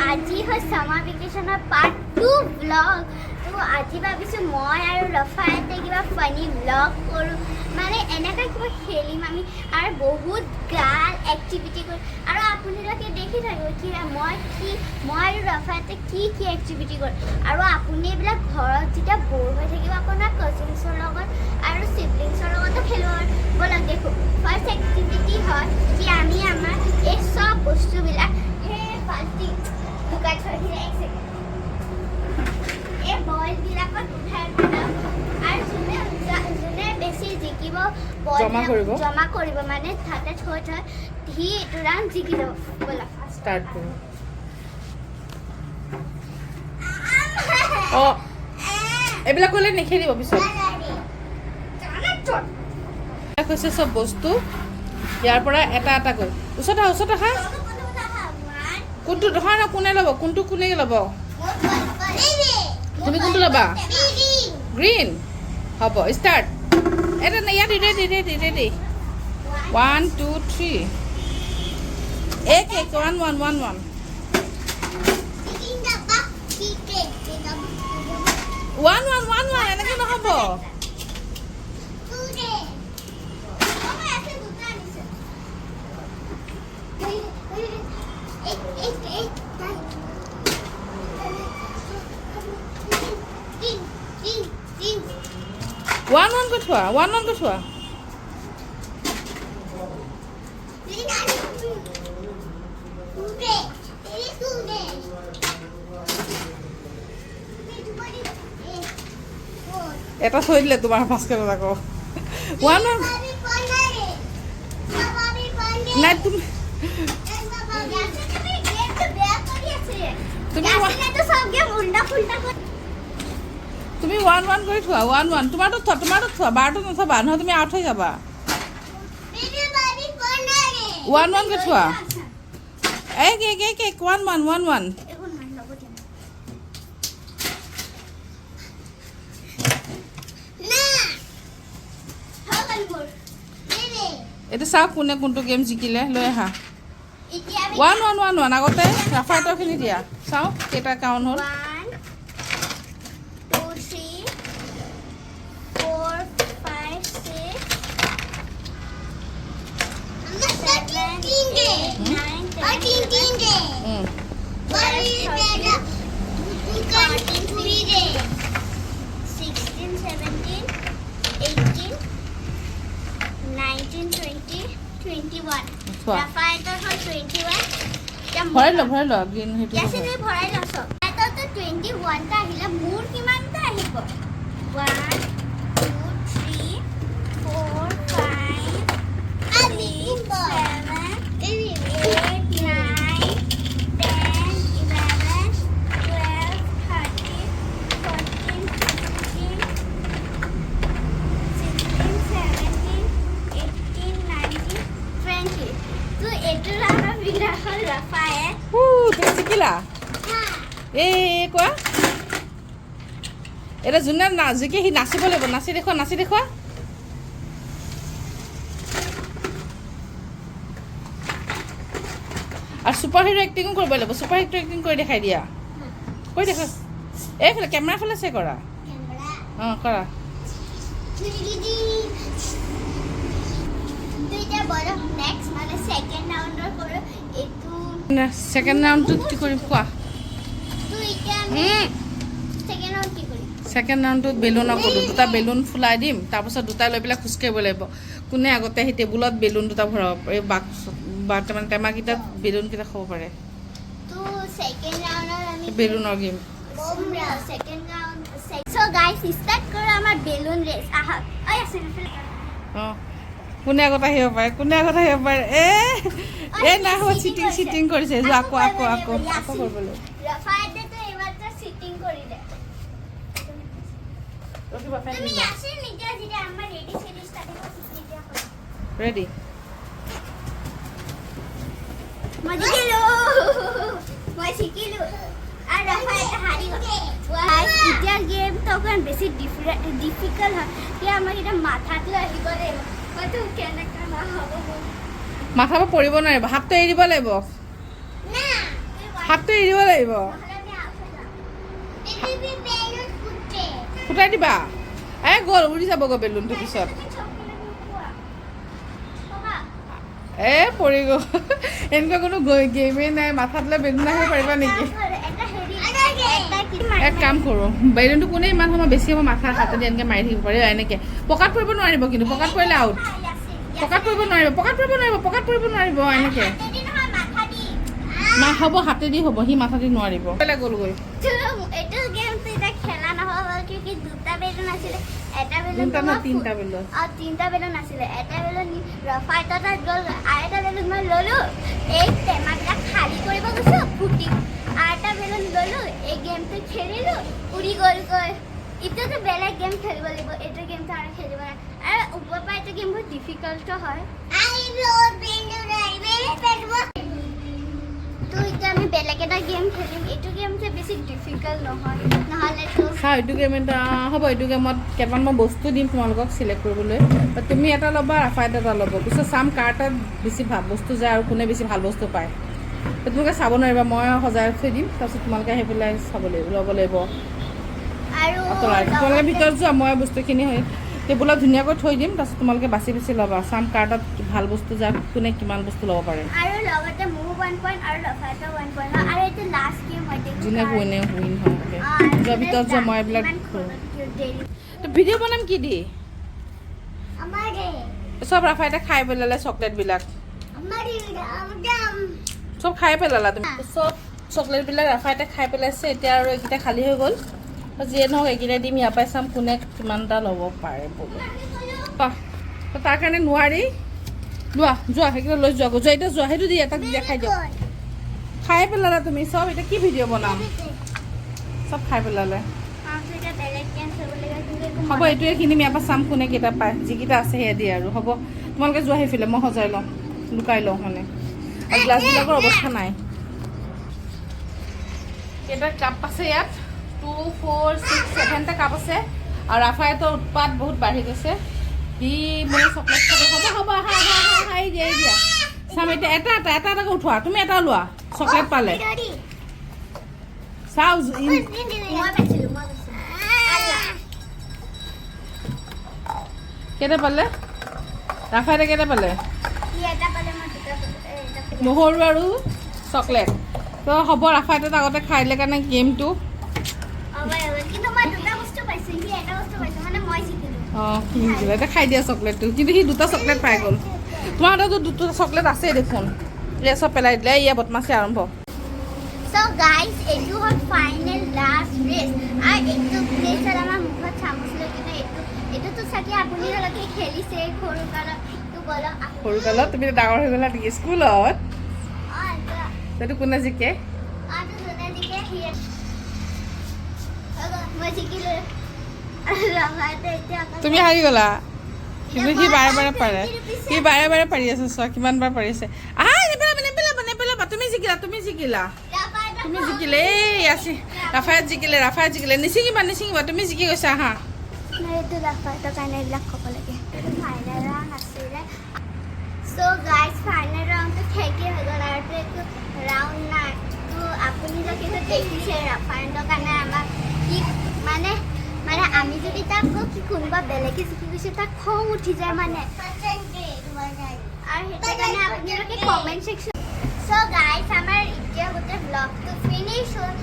আজি হয় summer ভেকেশনৰ part 2 blog. তো আজি ভাবিছোঁ মই আৰু ৰফায়াতে কিবা ফানি ব্লগ কৰোঁ, মানে এনেকৈ কিবা খেলিম আমি আৰু বহুত গাল এক্টিভিটি কৰিম। আৰু আপোনালোকে দেখি থাকিব কি মই আৰু ৰফায়াতে কি এক্টিভিটি কৰোঁ। আৰু আপুনি এইবিলাক ঘৰত যেতিয়া ব'ৰ হৈ থাকিব আপোনাৰ কাজিনছৰ লগত আৰু চিবলিংছৰ লগতো খেলিব ব'লক। দেখোঁ ফাৰ্ষ্ট এক্টিভিটি হয় কি আমি আমাৰ এই চব বস্তুবিলাক সেই বাল্টি লুকাই থৈ দিলে। এক ছেকেণ্ড এই বইলবিলাকত উঠাই পেলাম আৰু যোনে বেছি জিকিব জমা কৰিব, মানে তাতে থৈ সি এইটো ৰাউণ্ড জিকি যাব। ব'লা ষ্টাৰ্ট কৰোঁ। এইবিলাক কৰিলে নেখেলিব পিছত। হৈছে চব বস্তু ইয়াৰ পৰা এটা কৈ ওচৰত আহা। কোনটো নহয় ন, কোনে ল'ব? কোনে ল'ব? তুমি কোনটো ল'বা? গ্ৰীণ। হ'ব, ষ্টাৰ্ট। এটা ইয়াত ৰেডি 1 2 3 এক 1 1 1 1 এনেকৈ নহ'ব। One go through. এটা থৈ দিলে তোমাৰ বাস্কেটত আকৌ। One নাই তুমি তুমি 1 কৰি থোৱা। 1 তোমাৰতো থোৱা বাৰটো নথবা নহয়, তুমি আউট হৈ যাবা। 1 কৰি থোৱা। এক 1 এইটো চাওক কোনে কোনটো গেম জিকিলে। লৈ আহা 1 আগতে ৰাফায়তৰখিনি দিয়া। চাওঁ কেইটা কাউণ্ট হ'ল। 1 2 3 4 5 6 21 Rafayat হ'ল 21 ভৰাই ল গ্ৰীণ হেটো ইয়াছে তুমি ভৰাই লছ। এটা তো 21 টা আহিলে মোৰ কিমান টা আহিব? 1 2 3 4 5 6 7 8 9 10 11 12 13 14 15 16 17 18 19 20 তো এটো আমাৰ বিগৰা হ'ল Rafayat। তুমি জিকিলা। কোৱা এটা যোনে জিকে সি নাচিব লাগিব। নাচি দেখুৱা। আৰু ছুপাৰ হিৰো এক্টিঙো কৰিব লাগিব। ছুপাৰ হিৰো এক্টিং কৰি দেখাই দিয়া। কৰি দেখা এইফালে কেমেৰা ফালে চাই কৰা। অঁ কৰা। ছেকেণ্ড ৰাউণ্ডটোত কি কৰিম কোৱা? ছেকেণ্ড ৰাউণ্ডটোত বেলুনক কৰোঁ। দুটা বেলুন ফুলাই দিম, তাৰপাছত দুটা লৈ পেলাই খোজকাঢ়িব লাগিব। কোনে আগতে সেই টেবুলত বেলুন দুটা ভৰাব এই মানে টেমাকেইটাত বেলুনকেইটা খাব পাৰে। বেলুনৰ গেম। অঁ কোনে আগত আহিব পাৰে? নাই হ'ব। চিটিং কৰিছে। আকৌ কৰিবলৈ ৰেডি মই শিকিলো আৰু Rafayat হাৰি গ'ল। এতিয়া গেমটো অকণ বেছি ডিফিকাল্ট হয়। এতিয়া আমাক এতিয়া মাথাটো আহিব লাগিব। হয়তো কেনেকৈ নহ'ব। মাথাৰ পৰা পৰিব নোৱাৰিব, হাতটো এৰি দিব লাগিব। হাতটো এৰিব লাগিব ফুটাই দিবা এই গ'ল উৰি যাবগৈ বেলুনটো পিছত এ পৰি গ'ল এনেকুৱা কোনো গেমেই নাই মাথাত লৈ বেলুন আহিব পাৰিবা নেকি এক কাম কৰোঁ বেলুনটো কোনে ইমান সময় বেছি সময় মাথাৰ হাতেদি এনেকৈ মাৰি থাকিব পাৰে এনেকৈ পকাত পৰিব নোৱাৰিব কিন্তু পকাত পৰিলে আউট পকাত পৰিব নোৱাৰিব এনেকৈ না হ'ব হাতেদি হ'ব সি মাথাদি নোৱাৰিব গ'লগৈ তিনিটা বেলুন আছিলে এটা বেলুন ৰফায়তৰ তাত গ'ল আৰু এটা বেলুন মই ল'লোঁ এই টেমাবিলাক খালী কৰিব গৈছোঁ ফুটি আৰু এটা বেলুন ল'লোঁ এই গেমটো খেলিলোঁ উৰি গ'লগৈ এতিয়াতো বেলেগ গেম খেলিব লাগিব এইটো গেমটো আৰু খেলিব নাই আৰু ওপৰৰ পৰা এইটো গেম বহুত ডিফিকাল্ট হয় তো এতিয়া আমি বেলেগ এটা গেম খেলিম এইটো গেম যে বেছি ডিফিকাল্ট নহয় নহ'লেতো এইটো গেম এটা হ'ব এইটো গেমত কেইটামান মই বস্তু দিম তোমালোকক চিলেক্ট কৰিবলৈ তুমি এটা ল'বা ৰাফায়ত এটা ল'ব পিছত চাম কাৰ তাত বেছি ভাল বস্তু যায় আৰু কোনে বেছি ভাল বস্তু পায় তোমালোকে চাব নোৱাৰিবা মই সজাই থৈ দিম তাৰপিছত তোমালোকে আহি পেলাই চাব লাগিব ল'ব লাগিব আৰু তোমালোকে ভিতৰত যোৱা মই বস্তুখিনি টেবুলত ধুনীয়াকৈ থৈ দিম তাৰপিছত তোমালোকে বাছি বাছি ল'বা চাম কাৰ তাত ভাল বস্তু যায় কোনে কিমান বস্তু ল'ব পাৰে আৰু লগতে মোৰ 1 পইণ্ট আৰু ৰফায়তৰ 1 পইণ্ট আৰু এইটো লাষ্ট গেম হয় যোনে উইন হয় যোৱা ভিতৰত যোৱা মই এইবিলাক ভিডিঅ' বনাম কি দি চব ৰাফায়তে খাই পেলালে চকলেটবিলাক চব খাই পেলালা তুমি চব চকলেটবিলাক ৰাফায়তে খাই পেলাইছে এতিয়া আৰু এইকেইটা খালী হৈ গ'ল যিয়ে নহওক এইকেইটা দিম ইয়াৰ পৰাই চাম কোনে কিমানটা ল'ব পাৰে বোলো তাৰ কাৰণে নোৱাৰি লোৱা যোৱা সেইকেইটা লৈ যোৱা যোৱা এতিয়া যোৱা সেইটো দি এটাক দেখাই দিয়ক খাই পেলালা তুমি চব এতিয়া কি ভিডিঅ' বনাম চব খাই পেলালে হ'ব এইটোৱে কিনিম ইয়াৰ পৰা চাম কোনে কেইটা পায় যিকেইটা আছে সেয়া দিয়ে আৰু হ'ব তোমালোকে যোৱা সেইফালে মই সজাই লওঁ লুকাই লওঁ মানে আৰু গ্লাছবিলাকৰ অৱস্থা নাই কেইটা কাপ আছে ইয়াত 2 4 6 7টা কাপ আছে আৰু ৰাফায়তৰ উৎপাত বহুত বাঢ়ি গৈছে সি মানে চকলেট খাব হ'ব দিয়া চাম এতিয়া এটা উঠোৱা তুমি এটা লোৱা চকলেট পালে চাওঁ কেইটা পালে ৰাফায়তে কেইটা পালে নহৰু আৰু চকলেট তো হ'ব ৰাফায়তে আগতে খাইলে কাৰণে গেমটো অঁ কিনিছিলে এতিয়া খাই দিয়া চকলেটটো কিন্তু সি 2টা চকলেট পাই গ'ল তোমাৰ হাততো 2টা চকলেট আছেই দেখোন এয়া চব পেলাই দিলে এয়া বদমাছি আৰম্ভ So guys, এইটো হ'ল ফাইনেল লাষ্ট ৰেচ আৰু এইটো প্লেচত আমাৰ মুখত চামুচ লৈ কিনে এইটোতো চাগে আপুনি লগতে খেলিছে সৰুকালত তুমি ডাঙৰ হৈ গ'লা নেকি স্কুলত সেইটো কোনে জিকে তুমি হাৰি গ'লা কিন্তু সি বাৰে বাৰে পাৰি আছে চোৱা কিমান বাৰ পাৰিছে নেপেলাবা তুমি জিকিলা এই আছে ৰাফায়ত জিকিলে নিচিঙিবা তুমি জিকি গৈছা হা এইটো ৰাফায়তৰ কাৰণে এইবিলাক ক'ব লাগে ফাইনেল ৰাউণ্ড আছিলে চ' গাইজ ফাইনেল ৰাউণ্ডটো শেষেই হৈ গ'ল আৰু এইটো ৰাউণ্ড নাই তো আপুনি যদি দেখিছে ৰাফায়তৰ কাৰণে আমাক কি মানে আমি যদি তাক কি কোনোবা বেলেগে জিকি গৈছে তাক খং উঠি যায় মানে আৰু সেইটো কাৰণে আপোনালোকে কমেণ্ট ছেকশ্যন So guys, আমাৰ এতিয়া গোটেই ব্লগটো ফিনিশ হ'ল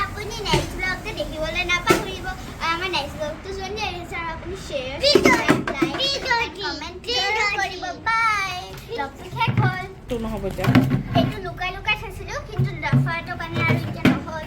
আপুনি নেক্সট ব্লগটো দেখিবলৈ নাপাহৰিব আৰু আমাৰ নেক্সট ব্লগটো যদি আহিছে আৰু আপুনি শ্বেয়াৰ লাইক কমেণ্ট কৰিব বাই ব্লগটো শেষ হ'ল নহ'ব এতিয়া এইটো লুকাই চাইছিলোঁ কিন্তু ৰাফায়তৰ কাৰণে আৰু এতিয়া নহ'ল